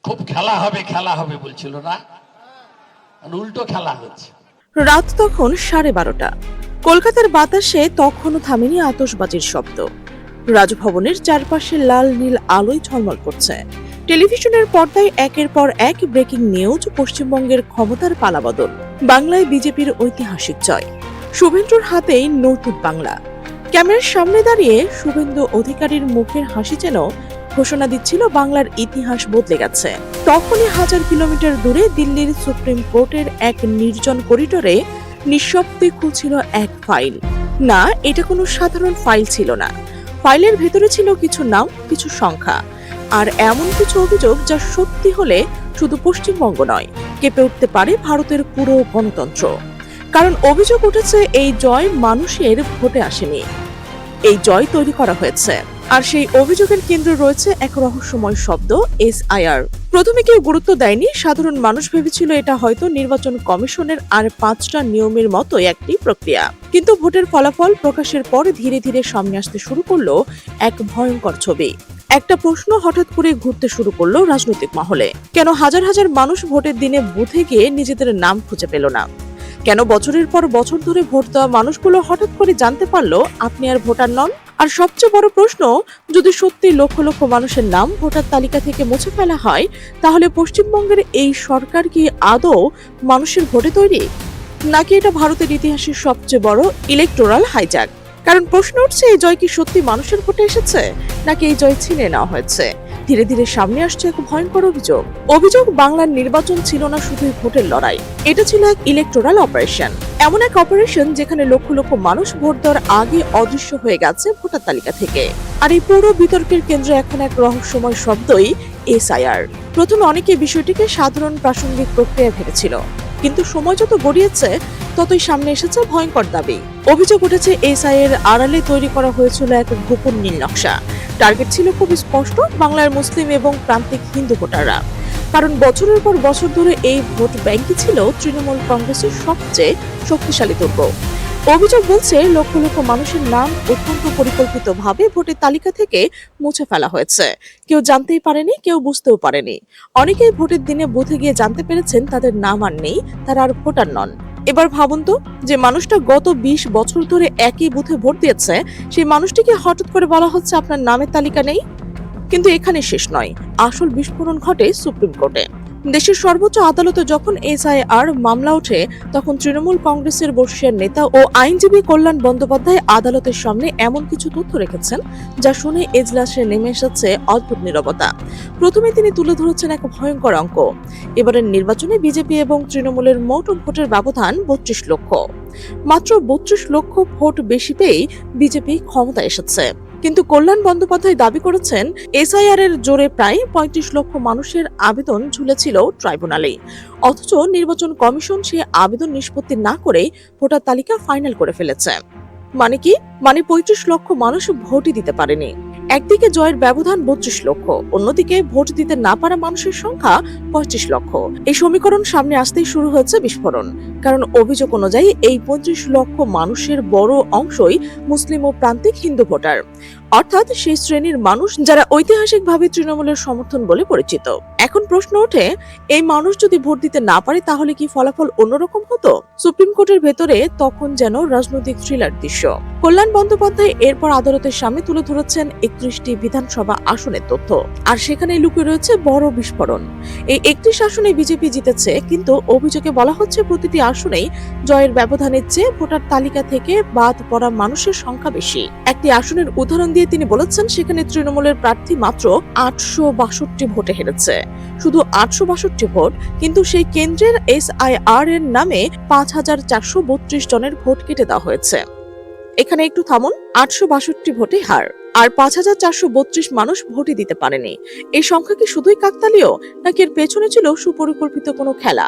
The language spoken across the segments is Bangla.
খুব খেলা হবে বলছিল না, উল্টো খেলা হচ্ছে। রাত তখন 12:30। কলকাতার বাতাসে তখনও থামেনি আতশবাজির শব্দ। রাজভবনের চারপাশে লাল নীল আলোয় ঝলমল করছে। টেলিভিশনের পর্দায় একের পর এক ব্রেকিং নিউজ। পশ্চিমবঙ্গের ক্ষমতার পালাবদল, বাংলায় বিজেপির ঐতিহাসিক জয়, শুভেন্দুর হাতেই নতুন বাংলা। ক্যামেরার সামনে দাঁড়িয়ে শুভেন্দু অধিকারীর মুখের হাসি যেন ঘোষণা দিচ্ছিল বাংলার ইতিহাস বদলে গেছে। তখনই 1000 কিলোমিটার দূরে দিল্লির সুপ্রিম কোর্টের এক নির্জন করিডোরে নিঃশব্দে খুলছিল এক ফাইল। না, এটা কোনো সাধারণ ফাইল ছিল না। ফাইলের ভেতরে ছিল কিছু নাম, কিছু সংখ্যা, আর এমন কিছু অভিযোগ যা সত্যি হলে শুধু পশ্চিমবঙ্গ নয়, কেঁপে উঠতে পারে ভারতের পুরো গণতন্ত্র। কারণ অভিযোগ উঠেছে এই জয় মানুষের ভোটে আসেনি, এই জয় তৈরি করা হয়েছে। আর সেই অভিযোগের কেন্দ্রে রয়েছে এক রহস্যময় শব্দ, SIR। প্রথমে কেউ গুরুত্ব দেয়নি, সাধারণ মানুষ ভেবেছিল এটা হয়তো নির্বাচন কমিশনের আর 5টা নিয়মের মতো একটি প্রক্রিয়া। কিন্তু ভোটের ফলাফল প্রকাশের পর ধীরে ধীরে সামনে আসতে শুরু করলো এক ভয়ঙ্কর ছবি। একটা প্রশ্ন হঠাৎ করে ঘুরতে শুরু করলো রাজনৈতিক মহলে। কেন হাজার হাজার মানুষ ভোটের দিনে বুথে গিয়ে নিজেদের নাম খুঁজে পেল না? কেন বছরের পর বছর ধরে ভোট দেওয়া মানুষগুলো হঠাৎ করে জানতে পারলো আপনি আর ভোটার নন? আর সবচেয়ে বড় প্রশ্ন, যদি সত্যি লক্ষ লক্ষ মানুষের নাম ভোটার তালিকা থেকে মুছে ফেলা হয়, তাহলে পশ্চিমবঙ্গের এই সরকার কি আদৌ মানুষের ভোটে তৈরি, নাকি এটা ভারতের ইতিহাসের সবচেয়ে বড় ইলেকটোরাল হাইজ্যাক? কারণ প্রশ্ন উঠছে, এই জয় কি সত্যি মানুষের ভোটে এসেছে, নাকি এই জয় ছিনে নেওয়া হয়েছে? ধীরে ধীরে সামনে আসছে এক ভয়ঙ্কর অভিযোগ বাংলার নির্বাচন ছিল না শুধুই ভোটের লড়াই, এটা ছিল এক ইলেকটোরাল অপারেশন। এমন এক অপারেশন যেখানে লক্ষ লক্ষ মানুষ ভোট দেওয়ার আগে অদৃশ্য হয়ে গেছে ভোটার তালিকা থেকে। আর এই পুরো বিতর্কের কেন্দ্রে এখন এক রহস্যময় শব্দই SIR। প্রথমে অনেকে বিষয়টিকে সাধারণ প্রাসঙ্গিক প্রক্রিয়া ভেবেছিল, কিন্তু সময় যত গড়িয়েছে ততই সামনে এসেছে ভয়ঙ্কর দাবি। অভিযোগ উঠেছে SIR আড়ালে তৈরি করা হয়েছিল এক গোপন নীল নকশা। টার্গেট ছিল খুব স্পষ্ট, বাংলার মুসলিম এবং প্রান্তিক হিন্দু ভোটাররা। কারণ বছরের পর বছর ধরে এই ভোট ব্যাংকই ছিল তৃণমূল কংগ্রেসের সবচেয়ে শক্তিশালী দুর্গ। অভিযোগ বলছে লক্ষ লক্ষ মানুষের নাম অত্যন্ত পরিকল্পিতভাবে ভোটের তালিকা থেকে মুছে ফেলা হয়েছে। কেউ জানতেই পারেনি, কেউ বুঝতেও পারেনি। অনেকেই ভোটের দিনে বুথে গিয়ে জানতে পেরেছেন তাদের নাম আর নেই, তারা আর ভোটার নন। এবার ভাবুন তো, যে মানুষটা গত 20 বছর ধরে একই বুথে ভোট দিয়েছে, সেই মানুষটিকে হঠাৎ করে বলা হচ্ছে আপনার নামের তালিকা নেই। কিন্তু এখানে শেষ নয়, আসল বিস্ফোরণ ঘটে সুপ্রিম কোর্টে। দেশের সর্বোচ্চ আদালতে যখন SIR মামলা ওঠে, তখন তৃণমূল কংগ্রেসের বর্ষীয় নেতা ও আইনজীবী কল্যাণ বন্দ্যোপাধ্যায় আদালতের সামনে এমন কিছু তথ্য রেখেছেন যা শুনে এজলাসে নেমে এসেছে অদ্ভুত নীরবতা। প্রথমে তিনি তুলে ধরেছেন এক ভয়ঙ্কর অঙ্ক। এবারের নির্বাচনে বিজেপি এবং তৃণমূলের মোট ভোটের ব্যবধান 32 লক্ষ। মাত্র 32 লক্ষ ভোট বেশি পেয়েই বিজেপি ক্ষমতায় এসেছে। কিন্তু কল্যাণ বন্দ্যোপাধ্যায় দাবি করেছেন SIR এর জোরে প্রায় 35 লক্ষ মানুষের আবেদন ঝুলেছিল ট্রাইব্যুনালে। অথচ নির্বাচন কমিশন সেই আবেদন নিষ্পত্তি না করে ভোটার তালিকা ফাইনাল করে ফেলেছে। মানে কি? মানে 35 লক্ষ মানুষ ভোটই দিতে পারেনি। একদিকে জয়ের ব্যবধান 32 লক্ষ, অন্যদিকে ভোট দিতে না পারা মানুষের সংখ্যা 25 লক্ষ। এই সমীকরণ সামনে আসতেই শুরু হয়েছে বিস্ফোরণ। কারণ অভিযোগ অনুযায়ী এই 35 লক্ষ মানুষের বড় অংশই মুসলিম ও প্রান্তিক হিন্দু ভোটার, অর্থাৎ সেই শ্রেণীর মানুষ যারা ঐতিহাসিকভাবে তৃণমূলের সমর্থন বলে পরিচিত। এখন প্রশ্ন ওঠে, এই মানুষ যদি ভোট দিতে না পারে তাহলে কি ফলাফল অন্যরকম হতো? সুপ্রিম কোর্টের ভেতরে তখন যেন রাজনৈতিক থ্রিলার দৃশ্য। কল্যাণ বন্দ্যোপাধ্যায় এরপর আদালতের সামনে তুলে ধরেছেন 31টি বিধানসভা আসনের তথ্য, আর সেখানে লুকিয়ে রয়েছে বড় বিস্ফোরণ। এই 31 আসনে বিজেপি জিতেছে, কিন্তু অভিযোগে বলা হচ্ছে প্রতিটি আসনেই জয়ের ব্যবধানের চেয়ে ভোটার তালিকা থেকে বাদ পড়া মানুষের সংখ্যা বেশি। একটি আসনের উদাহরণ দিয়ে তিনি বলেছেন সেখানে তৃণমূলের প্রার্থী মাত্র 862 ভোটে হেরেছে, শুধু 862 ভোট, কিন্তু সেই কেন্দ্রের SIR এর নামে 5432 জনের ভোট কেটে দেওয়া হয়েছে। এখানে একটু থামুন, 862 ভোটে হার, আর 5432 মানুষ ভোটই দিতে পারেনি। এই সংখ্যা কি শুধুই কাকতালীয়, নাকি এর পেছনে ছিল সুপরিকল্পিত কোনো খেলা?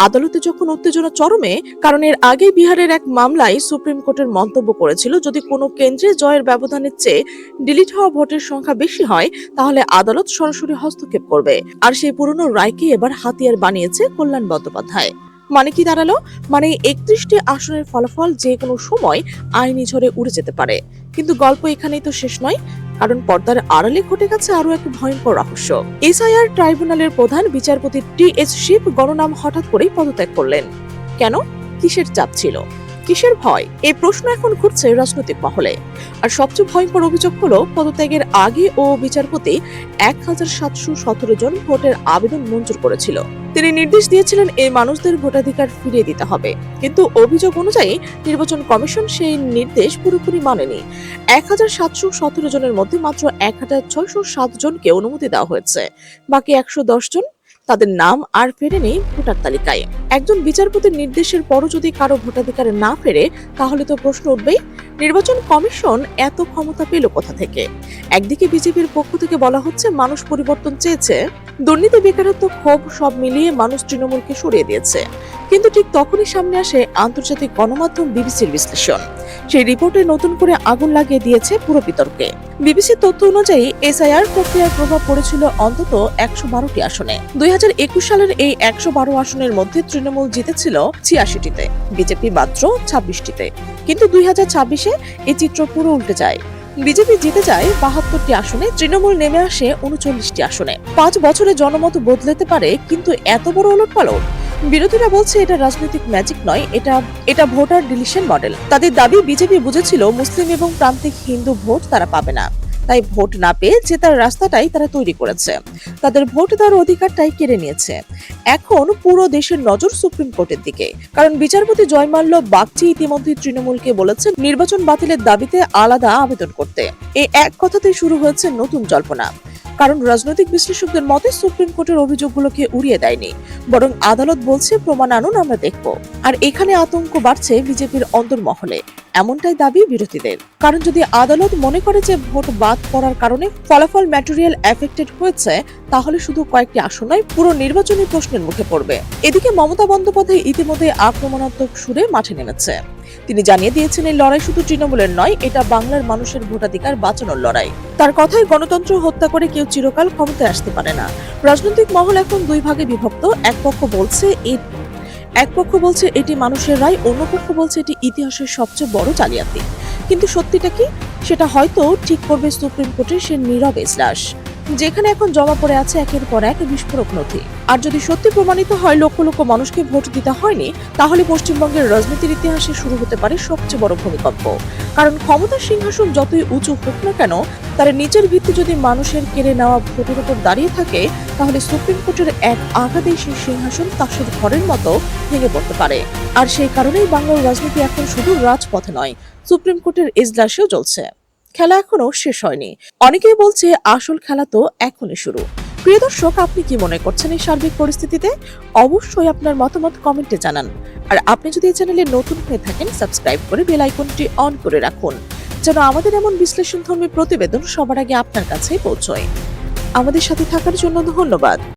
আদালতে যখন উত্তেজনা চরমে, কারণ এর আগে বিহারের এক মামলায় সুপ্রিম কোর্টের মন্তব্য করেছিল যদি কোনো কেন্দ্রে জয়ের ব্যবধানের চেয়ে ডিলিট হওয়া ভোটের সংখ্যা বেশি হয় তাহলে আদালত সরাসরি হস্তক্ষেপ করবে। আর সেই পুরনো রায়কে এবার হাতিয়ার বানিয়েছে কল্যাণ বন্দ্যোপাধ্যায়। মানে কি দাঁড়ালো? মানে 31টি আসনের ফলাফল যে কোনো সময় আইনি ঝড়ে উড়ে যেতে পারে। কিন্তু গল্প এখানেই তো শেষ নয়। কারণ পর্দার আড়ালে ঘটে গেছে আরো এক ভয়ঙ্কর রহস্য। এসআইআর ট্রাইব্যুনালের প্রধান বিচারপতি টি.এইচ. শিব গণনাম হঠাৎ করেই পদত্যাগ করলেন। কেন? কিসের চাপ ছিল? কিসের ভয়? এই প্রশ্ন এখন ঘুরছে রাজনৈতিক মহলে। আর সবচেয়ে ভয়ঙ্কর অভিযোগ হলো পদত্যাগের আগে ও বিচারপতি 1717 জন ভোটের আবেদন মঞ্জুর করেছিল। তিনি নির্দেশ দিয়েছিলেন এই মানুষদের ভোটাধিকার ফিরিয়ে দিতে হবে, কিন্তু অভিযোগ অনুযায়ী নির্বাচন কমিশন সেই নির্দেশ পুরোপুরি মানেনি। 1717 জনের মধ্যে মাত্র 1607 জনকে অনুমতি দেওয়া হয়েছে। বাকি 110 জন, তাদের নাম আর ফেরেনি ভোটার তালিকায়। একজন বিচারপতির নির্দেশের পরও যদি কারো ভোটাধিকার না ফেরে, তাহলে তো প্রশ্ন উঠবেই, নির্বাচন কমিশন এত ক্ষমতা পেল কোথা থেকে? একদিকে বিজেপির পক্ষ থেকে বলা হচ্ছে মানুষ পরিবর্তন চেয়েছে, দুর্নীতি, বেকারত্ব, ক্ষোভ সব মিলিয়ে মানুষ তৃণমূলকে সরিয়ে দিয়েছে। কিন্তু ঠিক তখনই সামনে আসে আন্তর্জাতিক গণমাধ্যম বিবিসির বিশ্লেষণ। সেই রিপোর্টে নতুন করে আগুন লাগিয়ে দিয়েছে পুরো বিতর্কে। বিবিসির তথ্য অনুযায়ী এসআইআর প্রক্রিয়ার প্রভাব পড়েছিল অন্তত 112টি আসনে। 2021 সালের এই 112 আসনের মধ্যে তৃণমূল জিতেছিল 86টিতে, বিজেপি মাত্র 26টিতে। কিন্তু 2026-এ এই চিত্র পুরো উল্টে যায়। বিজেপি জিতে যায় 72টি আসনে, তৃণমূল নেমে আসে 39টি আসনে। 5 বছরে জনমত বদলাতে পারে, কিন্তু এত বড় ওলটপালট? বিরোধীরা বলছে এটা রাজনৈতিক ম্যাজিক নয়, এটা ভোটার ডিলিশন মডেল। তাদের দাবি বিজেপি বুঝেছিল মুসলিম এবং প্রান্তিক হিন্দু ভোট তারা পাবে না, তাই ভোট না পেয়ে জেতার রাস্তাটাই তারা তৈরি করেছে। তাদের ভোট দেওয়ার অধিকারটাই কেড়ে নিয়েছে। এখন পুরো দেশের নজর সুপ্রিম কোর্টের দিকে, কারণ বিচারপতি জয়মাল্য বাগচি ইতিমধ্যে তৃণমূলকে বলেছেন নির্বাচন বাতিলের দাবিতে আলাদা আবেদন করতে। এই এক কথাতেই শুরু হয়েছে নতুন জল্পনা। কারণ রাজনৈতিক বিশ্লেষকদের মতে সুপ্রিম কোর্টের অভিযোগগুলোকে উড়িয়ে দেয়নি, বরং আদালত বলছে প্রমাণ আনুন, আমরা দেখব। আর এখানে আতঙ্ক বাড়ছে বিজেপির অন্তর্মহলে। এমনটাই দাবি বিরোধীদের। কারণ যদি আদালত মনে করে যে ভোট বাদ পড়ার কারণে ফলাফল ম্যাটেরিয়াল এফেক্টেড হয়েছে, তাহলে শুধু কয়েকটি আসন নয়, পুরো নির্বাচনী প্রশ্নের মুখে পড়বে। এদিকে মমতা বন্দ্যোপাধ্যায় ইতিমধ্যে আক্রমণাত্মক সুরে মাঠে নেমেছে। তিনি জানিয়ে দিয়েছেন এই লড়াই শুধু তৃণমূলের নয়, এটা বাংলার মানুষের ভোটাধিকার বাঁচানোর লড়াই। তার কথায় গণতন্ত্র হত্যা করে কেউ চিরকাল ক্ষমতায় আসতে পারে না। রাজনৈতিক মহল এখন দুই ভাগে বিভক্ত। এক পক্ষ বলছে এটি মানুষের রায়, অন্য পক্ষ বলছে এটি ইতিহাসের সবচেয়ে বড় জালিয়াতি। কিন্তু সত্যিটা কি? সেটা হয়তো ঠিক করবে সুপ্রিম কোর্টের সে নীরব এজলাস, যেখানে এখন জমা পড়ে আছে একের পর এক বিস্ফোরক নথি। আর যদি সত্যি প্রমাণিত হয় লক্ষ লক্ষ মানুষকে ভোট দিতে হয়নি, তাহলে পশ্চিমবঙ্গের রাজনীতির ইতিহাসে শুরু হতে পারে সবচেয়ে বড় ভূমিকম্প। কারণ ক্ষমতার সিংহাসন যতই উঁচু হোক না কেন, তার নিচের ভিত্তি যদি মানুষের কেড়ে নেওয়া ভোটের উপর দাঁড়িয়ে থাকে, তাহলে সুপ্রিম কোর্টের এক আঘাতেই সেই সিংহাসন তাসের ঘরের মতো ভেঙে পড়তে পারে। আর সেই কারণেই বাংলার রাজনীতি এখন শুধু রাজপথে নয়, সুপ্রিম কোর্টের এজলাসেও চলছে। খেলা এখনো শেষ হয়নি। অনেকেই বলছে আসল খেলা তো এখনই শুরু। প্রিয় দর্শক, আপনি কি মনে করছেন এই সার্বিক পরিস্থিতিতে? অবশ্যই আপনার মতামত কমেন্টে জানান। আর আপনি যদি এই চ্যানেলে নতুন হয়ে থাকেন, সাবস্ক্রাইব করে বেল আইকনটি অন করে রাখুন, যেন আমাদের এমন বিশ্লেষণধর্মী প্রতিবেদন সবার আগে আপনার কাছে পৌঁছয়। আমাদের সাথে থাকার জন্য ধন্যবাদ।